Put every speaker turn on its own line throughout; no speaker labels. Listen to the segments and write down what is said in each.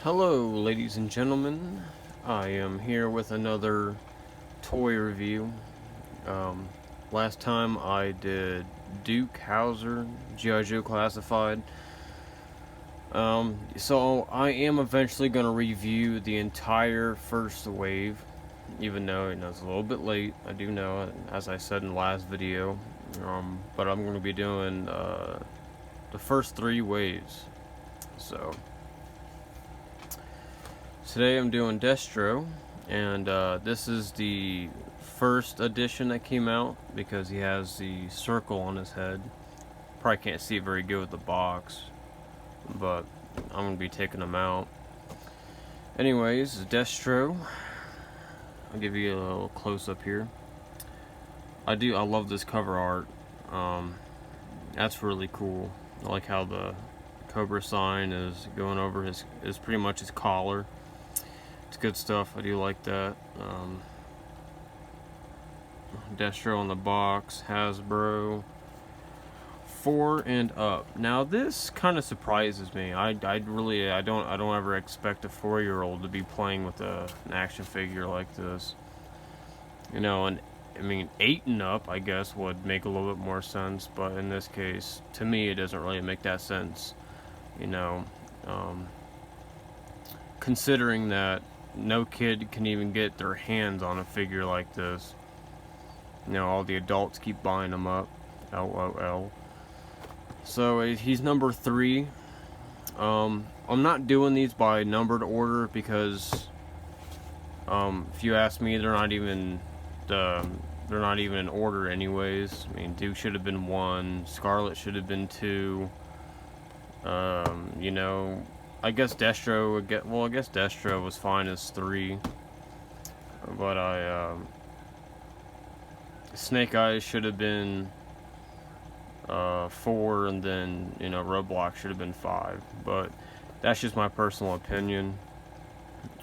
Hello, ladies and gentlemen. I am here with another toy review. Um, Last time I did Duke Hauser G.I. Joe Classified. So I am eventually going to review the entire first wave, even though it's a little bit late. I do know, as I said in the last video. But I'm going to be doing the first three waves. So today I'm doing Destro, and this is the first edition that came out because he has the circle on his head. Probably can't see it very good with the box, but I'm going to be taking them out. Anyways, Destro. I'll give you a little close up here. I love this cover art. That's really cool. I like how the Cobra sign is going over is pretty much his collar. It's good stuff. I do like that. Destro on the box, Hasbro, 4 and up. Now this kind of surprises me. I don't ever expect a 4-year-old to be playing with an action figure like this. And I mean 8 and up I guess would make a little bit more sense, but in this case, to me, it doesn't really make that sense. Considering that no kid can even get their hands on a figure like this. All the adults keep buying them up. LOL. So he's number 3. I'm not doing these by numbered order because, if you ask me, they're not even in order anyways. I mean, Duke should have been 1. Scarlet should have been 2. I guess Destro would get. Well, I guess Destro was fine as 3, but Snake Eyes should have been 4, and then Roadblock should have been 5. But that's just my personal opinion.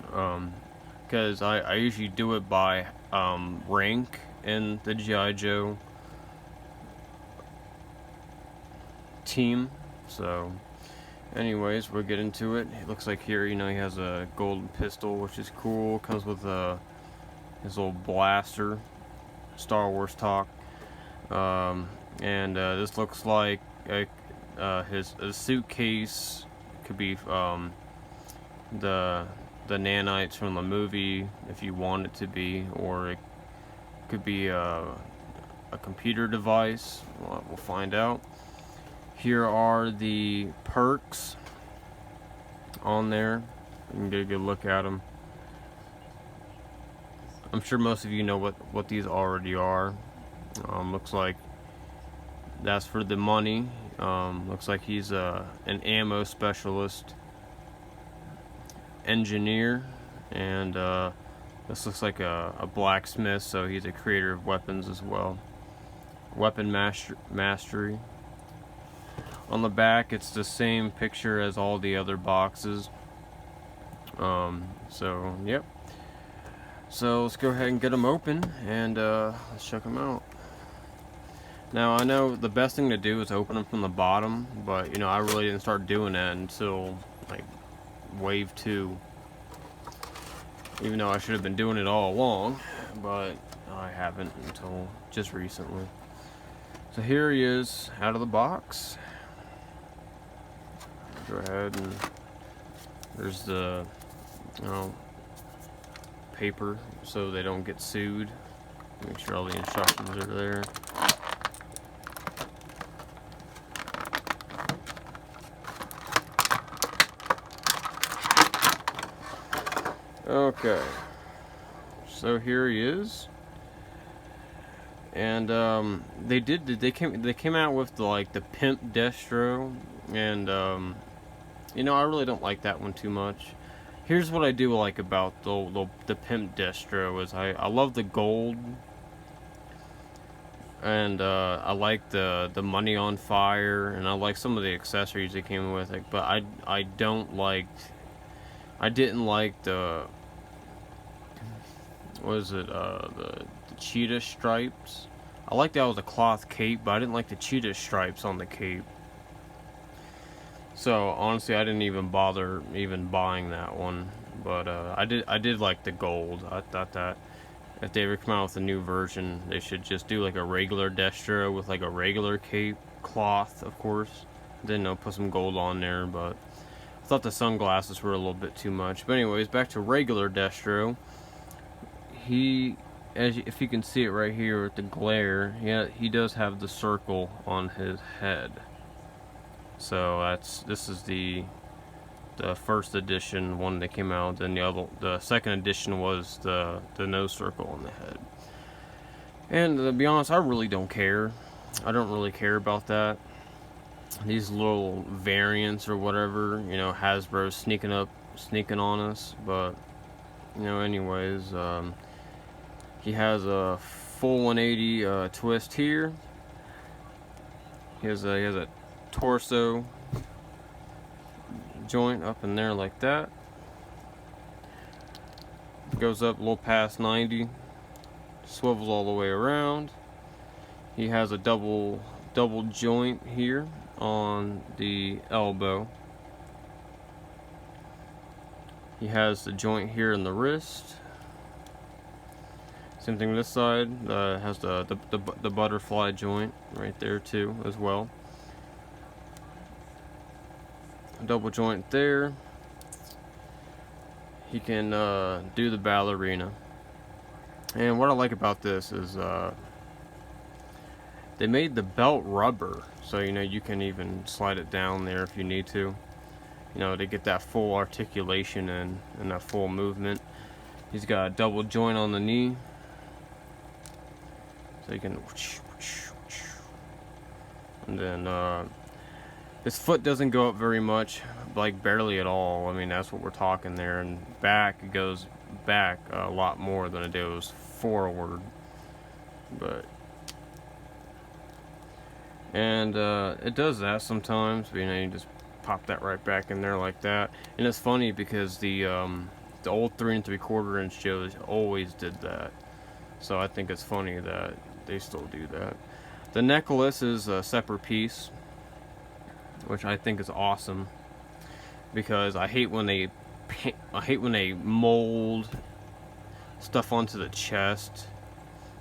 Because I usually do it by rank in the G.I. Joe team. So, anyways, we'll get into it. It looks like here, he has a golden pistol, which is cool. Comes with his little blaster. Star Wars talk. And this looks like his suitcase. Could be the nanites from the movie, if you want it to be, or it could be a computer device. We'll find out. Here are the perks on there. You can get a good look at them. I'm sure most of you know what these already are. Looks like that's for the money. Looks like he's an ammo specialist, engineer, and this looks like a blacksmith, so he's a creator of weapons as well. Weapon mastery. On the back, it's the same picture as all the other boxes. So, yep. So let's go ahead and get them open, and let's check them out. Now, I know the best thing to do is open them from the bottom, but I really didn't start doing that until like wave 2. Even though I should have been doing it all along, but I haven't until just recently. So here he is out of the box. Go ahead, and there's the paper so they don't get sued. Make sure all the instructions are there. Okay, so here he is, and they came out with the Pimp Destro, and I really don't like that one too much. Here's what I do like about the Pimp Destro is I love the gold, and I like the money on fire, and I like some of the accessories that came with it, but I didn't like the, what is it, the cheetah stripes. I like that was a cloth cape, but I didn't like the cheetah stripes on the cape. So honestly, I didn't even bother even buying that one, but I did like the gold. I thought that if they ever come out with a new version, they should just do like a regular Destro with like a regular cape cloth, of course. Then put some gold on there, but I thought the sunglasses were a little bit too much. But anyways, back to regular Destro. He, if you can see it right here with the glare, yeah, he does have the circle on his head. So this is the first edition one that came out. Then the second edition was the no circle on the head. And to be honest, I really don't care. I don't really care about that. These little variants or whatever, Hasbro's sneaking on us. But anyways, he has a full 180 twist here. He has a torso joint up in there like that. Goes up a little past 90, swivels all the way around. He has a double joint here on the elbow. He has the joint here in the wrist. Same thing this side. Has the butterfly joint right there too as well. A double joint there. He can do the ballerina. And what I like about this is they made the belt rubber, so you can even slide it down there if you need to. To get that full articulation and that full movement. He's got a double joint on the knee, so you can. And then his foot doesn't go up very much, like barely at all. I mean, that's what we're talking there. And back, it goes back a lot more than it goes forward. And it does that sometimes. But, you just pop that right back in there like that. And it's funny because the old 3 3/4 inch Joes always did that. So I think it's funny that they still do that. The necklace is a separate piece, which I think is awesome, because I hate when they mold stuff onto the chest,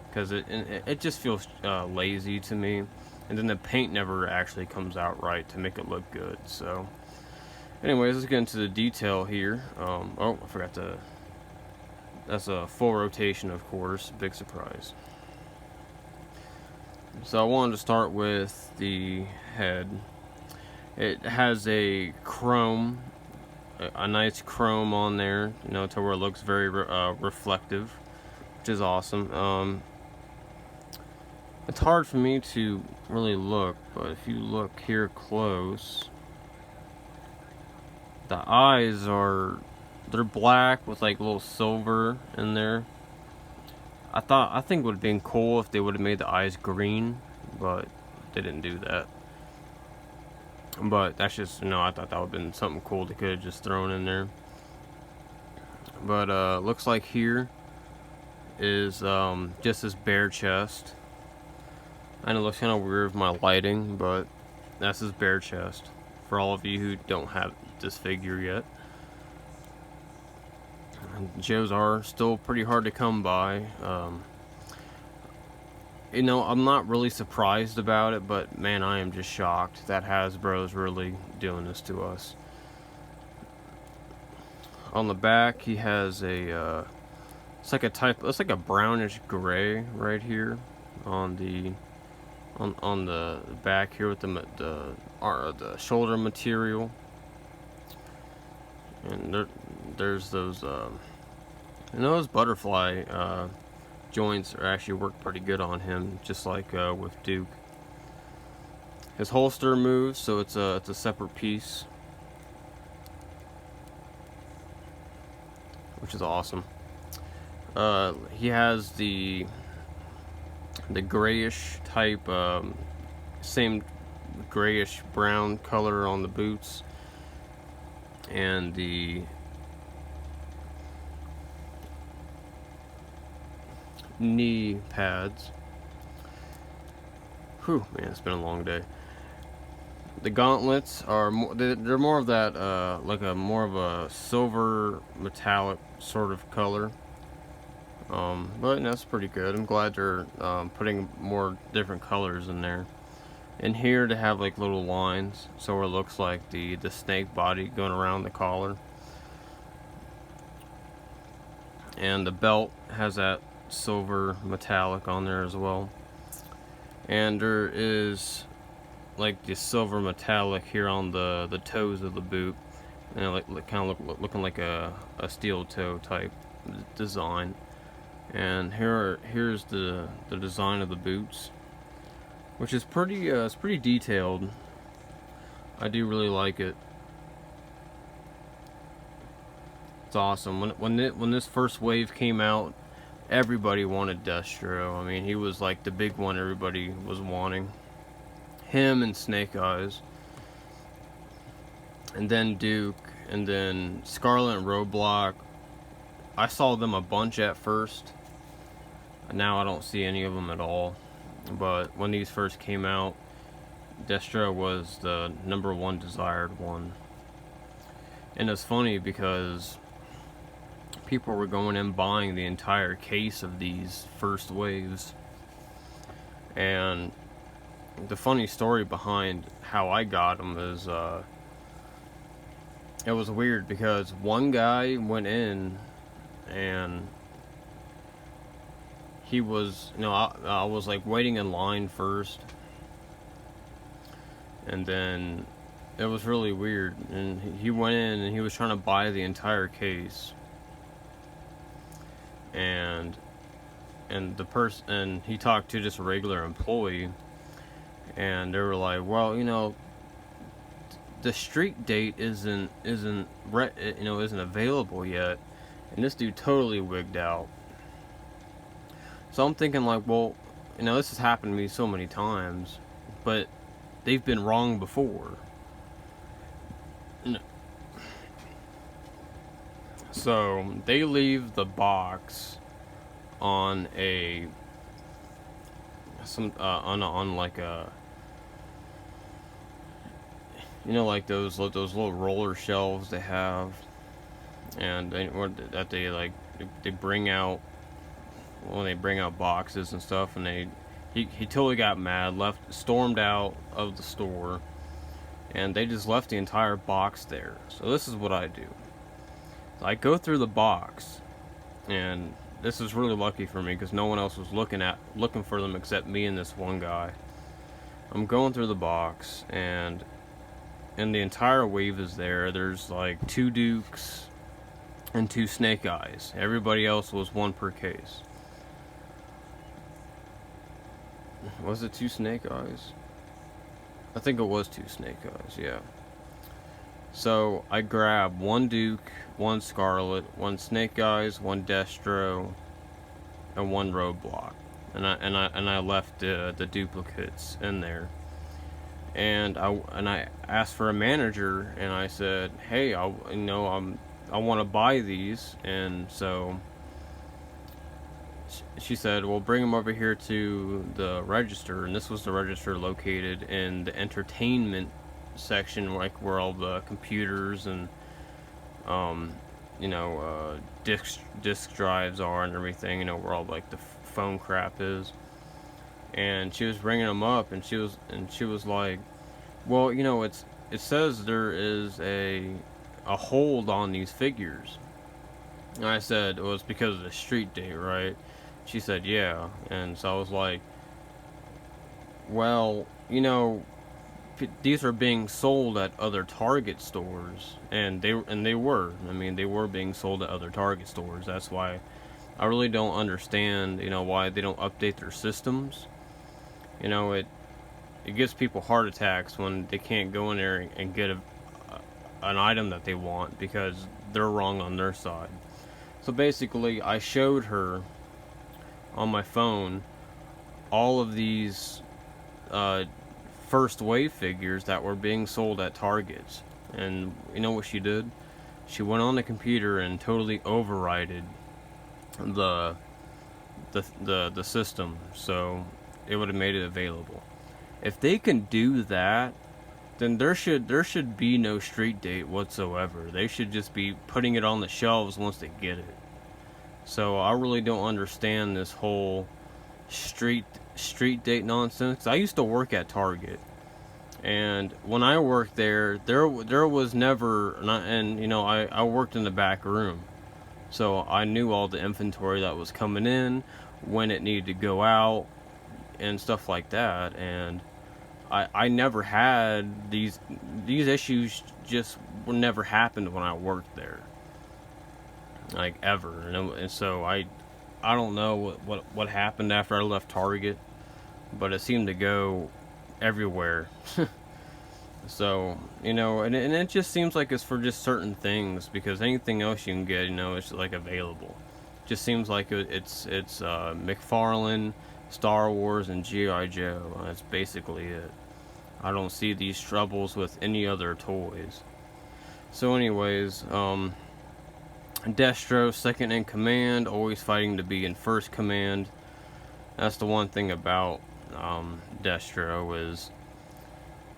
because it just feels lazy to me, and then the paint never actually comes out right to make it look good. So anyways, let's get into the detail here. Oh, I forgot to, that's a full rotation, of course, big surprise. So I wanted to start with the head. It has a nice chrome on there, to where it looks very reflective, which is awesome. It's hard for me to really look, but if you look here close, the eyes they're black with like a little silver in there. I think it would have been cool if they would have made the eyes green, but they didn't do that. But that's just, I thought that would have been something cool they could have just thrown in there. But looks like here is just this bare chest. I know it looks kind of weird with my lighting, but that's his bare chest. For all of you who don't have this figure yet. Joes are still pretty hard to come by. I'm not really surprised about it, but man, I am just shocked that Hasbro's really doing this to us. On the back, he has it's like a brownish gray right here on the back here with the shoulder material. And there's those those butterfly joints actually work pretty good on him, just like with Duke. His holster moves, so it's a separate piece, which is awesome. He has the grayish type, same grayish brown color on the boots, and the knee pads. Whew, man, it's been a long day. The gauntlets are more, they're more of that like a more of a silver metallic sort of color. But that's pretty good. I'm glad they're putting more different colors in there. And here to have like little lines, so it looks like the snake body going around the collar. And the belt has that silver metallic on there as well. And there is like the silver metallic here on the toes of the boot, and like kind of looking like a steel toe type design. And here's the design of the boots, which is pretty it's pretty detailed. I do really like it. It's awesome. When this first wave came out, everybody wanted Destro. I mean, he was like the big one everybody was wanting. Him and Snake Eyes, and then Duke, and then Scarlet and Roadblock. I saw them a bunch at first. Now I don't see any of them at all. But when these first came out, Destro was the #1 desired one. And it's funny because people were going in buying the entire case of these first waves. And the funny story behind how I got them is it was weird because one guy went in and he was, I was like waiting in line first, and then it was really weird, and he went in and he was trying to buy the entire case, and the person, and he talked to just a regular employee, and they were like, well, the street date isn't available yet, and this dude totally wigged out. So I'm thinking like, well, this has happened to me so many times, but they've been wrong before. So they leave the box on on like a, like those little roller shelves they have, and they bring out when they bring out boxes and stuff, and he totally got mad, stormed out of the store, and they just left the entire box there. So this is what I do. I go through the box, and this is really lucky for me because no one else was looking for them except me and this one guy. I'm going through the box, and the entire wave is there. There's like 2 Dukes and 2 Snake Eyes. Everybody else was 1 per case. Was it 2 Snake Eyes? I think it was 2 Snake Eyes, yeah. So I grab 1 Duke, 1 Scarlet, 1 Snake Eyes, 1 Destro, and 1 Roadblock, and I left the duplicates in there. And I asked for a manager, and I said, hey, I want to buy these, and so she said, well, bring them over here to the register. And this was the register located in the entertainment section, like where all the computers and disc drives are and everything, where all like the phone crap is. And she was bringing them up, and she was like, well, it says there is a hold on these figures. And I said, well, it's because of the street date, right? She said, yeah. And so I was like, well, these are being sold at other Target stores, and they were. I mean, they were being sold at other Target stores. That's why I really don't understand, why they don't update their systems. It gives people heart attacks when they can't go in there and get an item that they want because they're wrong on their side. So basically, I showed her on my phone all of these first wave figures that were being sold at Targets, and you know what she did? She went on the computer and totally overrided the system, so it would have made it available. If they can do that, then there should be no street date whatsoever. They should just be putting it on the shelves once they get it. So I really don't understand this whole street date nonsense. I used to work at Target, and when I worked there was never, and you know, I worked in the back room, so I knew all the inventory that was coming in, when it needed to go out, and stuff like that. And I never had these issues. Just never happened when I worked there, like ever. And so I don't know what happened after I left Target, but it seemed to go everywhere. So, you know, and it just seems like it's for just certain things, because anything else you can get, you know, it's like available. Just seems like it's McFarlane, Star Wars, and G.I. Joe. That's basically it. I don't see these troubles with any other toys. So anyways, Destro, second in command, always fighting to be in first command. That's the one thing about Destro, is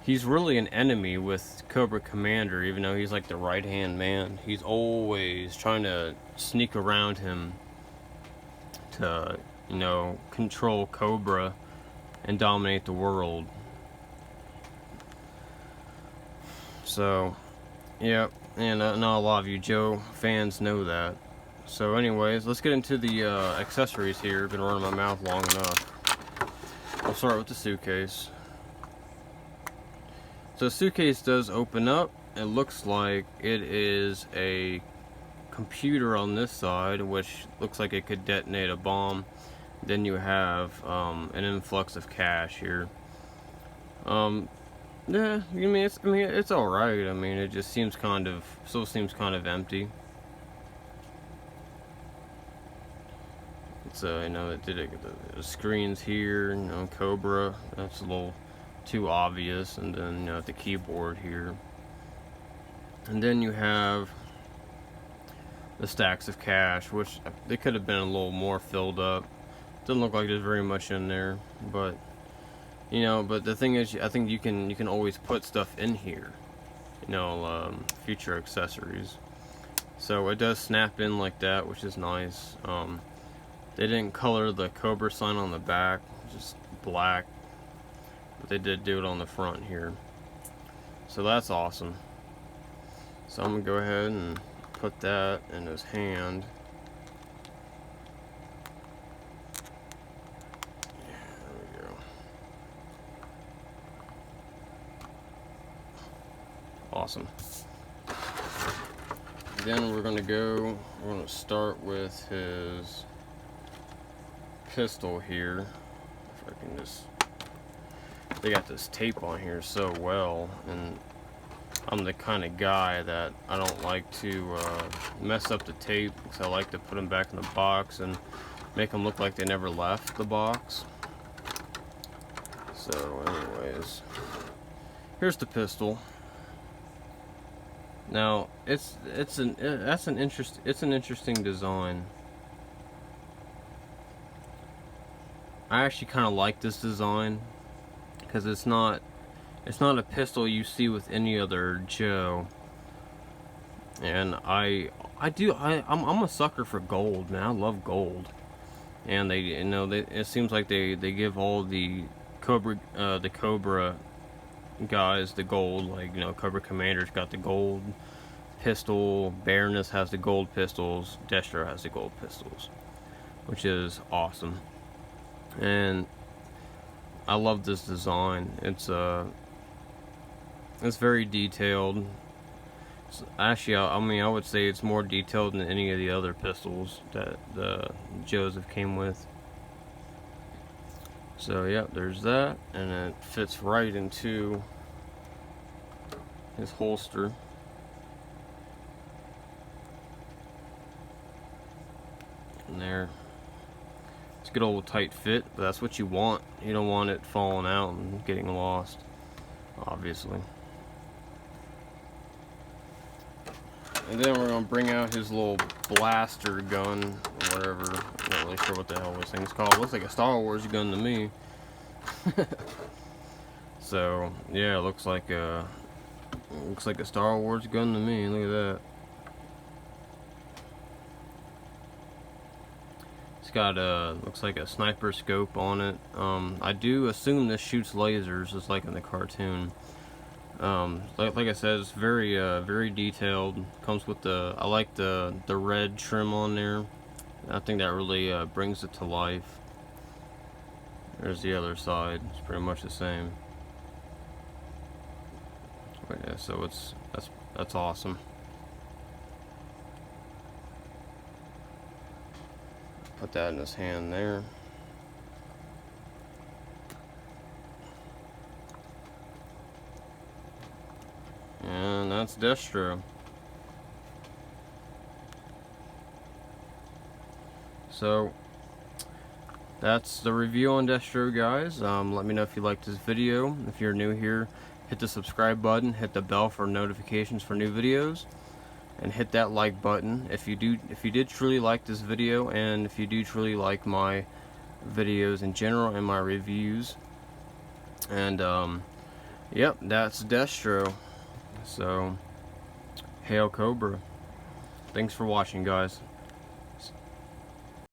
he's really an enemy with Cobra Commander, even though he's like the right-hand man. He's always trying to sneak around him to, you know, control Cobra and dominate the world. So, yeah, and not a lot of you Joe fans know that. So anyways, let's get into the accessories here. I've been running my mouth long enough. I'll start with the suitcase. So the suitcase does open up. It looks like it is a computer on this side, which looks like it could detonate a bomb. Then you have an influx of cash here. Yeah, I mean it's all right. I mean, it just seems kind of empty. It's you know, it did the screens here. You know, Cobra. That's a little too obvious. And then, you know, the keyboard here. And then you have the stacks of cash, which they could have been a little more filled up. Doesn't look like there's very much in there, but you know, but the thing is, I think you can always put stuff in here, you know, future accessories. So it does snap in like that, which is nice. They didn't color the Cobra sign on the back, just black, but they did do it on the front here. So that's awesome. So I'm gonna go ahead and put that in his hand. Awesome. Then we're gonna start with his pistol here. If I can just, they got this tape on here so well, and I'm the kind of guy that I don't like to mess up the tape, because I like to put them back in the box and make them look like they never left the box. So anyways, here's the pistol. Now it's an interesting design. I actually kind of like this design, because it's not a pistol you see with any other Joe. And I'm a sucker for gold, man. I love gold. And they, you know, it seems like they give all the Cobra guys the gold. Like, you know, Cobra Commander's got the gold pistol, Baroness has the gold pistols, Destro has the gold pistols, which is awesome. And I love this design. It's very detailed. Actually, I mean, I would say it's more detailed than any of the other pistols that the Joes have came with. So yeah, there's that, and it fits right into his holster. And there, it's a good old tight fit, but that's what you want. You don't want it falling out and getting lost, obviously. And then we're gonna bring out his little blaster gun, or whatever. I'm not really sure what the hell this thing's called. It looks like a Star Wars gun to me. So yeah, it looks like a Star Wars gun to me. Look at that. It's got looks like a sniper scope on it. I do assume this shoots lasers, just like in the cartoon. Like I said, it's very detailed. Comes with I like the red trim on there. I think that really brings it to life. There's the other side. It's pretty much the same. But yeah, so that's awesome. Put that in his hand there. And that's Destro. So that's the review on Destro, guys. Let me know if you liked this video. If you're new here, hit the subscribe button, hit the bell for notifications for new videos, and hit that like button if you did truly like this video, and if you do truly like my videos in general and my reviews. And yep, that's Destro. So hail Cobra. Thanks for watching, guys.